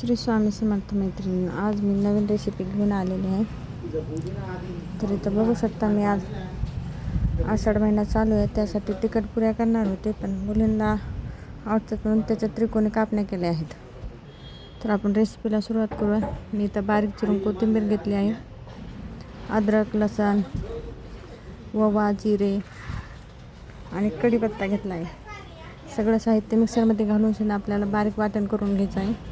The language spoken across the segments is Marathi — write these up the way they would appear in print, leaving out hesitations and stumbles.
श्री स्वामी समर्थ मैत्रिणी, आज मी नवीन रेसिपी घेऊन आलेली आहे. तर इथं बघू शकता, मी आज आषाढ महिना चालू आहे, त्यासाठी तिखट पुऱ्या करणार होते, पण मुलींना आवडतात म्हणून त्याच्या त्रिकोणी कापण्या केल्या आहेत. तर आपण रेसिपीला सुरुवात करूया. मी इथं बारीक चिरून कोथिंबीर घेतली आहे, अद्रक, लसूण, ओवा, जिरे आणि कढीपत्ता घेतला आहे. सगळं साहित्य मिक्सरमध्ये घालून आपल्याला बारीक वाटण करून घ्यायचं आहे.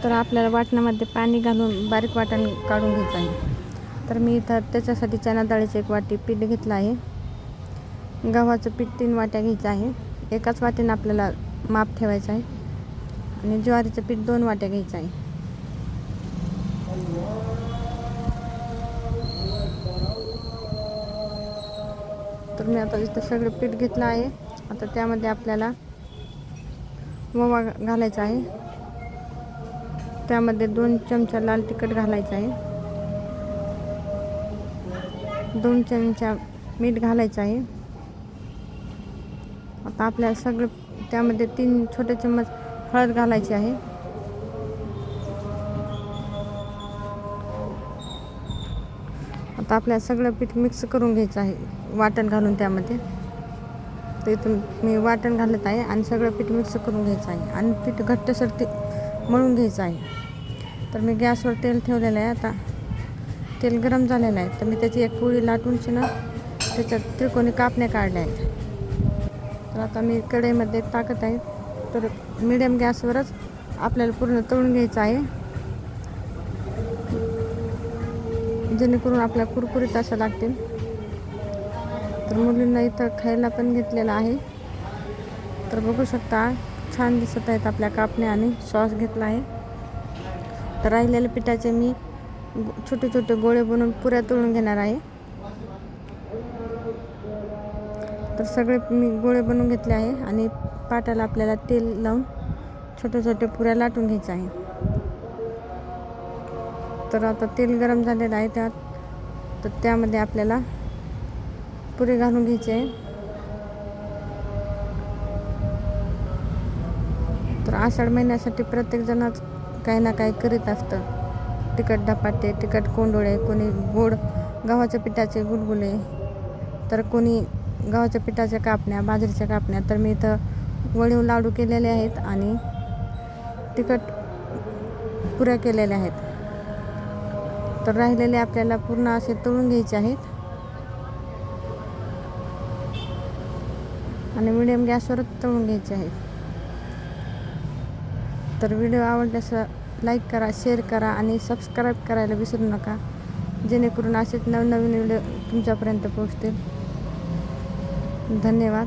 तर आपल्याला वाटणामध्ये पाणी घालून बारीक वाटण काढून घ्यायचं आहे. तर मी इथं त्याच्यासाठी चणा डाळीचं 1 वाटी पीठ घेतलं आहे. गव्हाचं पीठ 3 वाट्या घ्यायचं आहे. एकाच वाटीनं आपल्याला माप ठेवायचं आहे. आणि ज्वारीचं पीठ 2 वाट्या घ्यायचं आहे. तर मी आता इथं सगळं पीठ घेतलं आहे. आता त्यामध्ये आपल्याला ओवा घालायचा आहे. त्यामध्ये 2 चमचा लाल तिखट घालायचं आहे. 2 चमचा मीठ घालायचं आहे. आता आपल्याला सगळं त्यामध्ये 3 छोटे चम्मच हळद घालायची आहे. आता आपल्याला सगळं पीठ मिक्स करून घ्यायचं आहे वाटण घालून त्यामध्ये. तर इथून मी वाटण घालत आहे आणि सगळं पीठ मिक्स करून घ्यायचं आहे आणि पीठ घट्टसर मळून घ्यायचं आहे. तर मी गॅसवर तेल ठेवलेलं आहे. आता तेल गरम झालेलं आहे, तर मी त्याची एक पोळी लाटून त्याच्यात त्रिकोणी कापण्या काढल्या आहेत. तर आता मी कढईमध्ये टाकत आहे. तर मिडियम गॅसवरच आपल्याला पूर्ण तळून घ्यायचं आहे, जेणेकरून आपल्याला कुरकुरीत असं लागतील. तर मुलींना इथं खायला पण घेतलेलं आहे. तर बघू शकता, छान दिसत आहेत आपल्या कापण्या आणि सॉस घेतला आहे. तर राहिलेल्या पिठाचे मी छोटे छोटे गोळे बनवून पुऱ्या तळून घेणार आहे. तर सगळे मी गोळे बनवून घेतले आहे आणि पाटाला आपल्याला तेल लावून छोटे छोटे पुऱ्या लाटून घ्यायचं आहे. तर आता तेल गरम झालेलं आहे, तर त्यामध्ये आपल्याला पुरे घालून घ्यायचे आहे. तर आषाढ महिन्यासाठी प्रत्येकजणच काही ना काही करीत असतं. तिखट धपाटे, तिखट कोंडोळे, कोणी गोड गव्हाच्या पिठाचे गुलगुले, तर कोणी गव्हाच्या पिठाच्या कापण्या, बाजरीच्या कापण्या. तर मी इथं वळीव लाडू केलेले आहेत आणि तिखट पुऱ्या केलेल्या आहेत. तर राहिलेले आपल्याला पूर्ण असे तळून घ्यायचे आहेत आणि मिडियम गॅसवरच तळून घ्यायचे आहेत. तर व्हिडिओ आवडल्यास लाईक करा, शेअर करा आणि सबस्क्राईब करायला विसरू नका, जेणेकरून असेच नवनवीन व्हिडिओ तुमच्यापर्यंत पोहोचतील. धन्यवाद.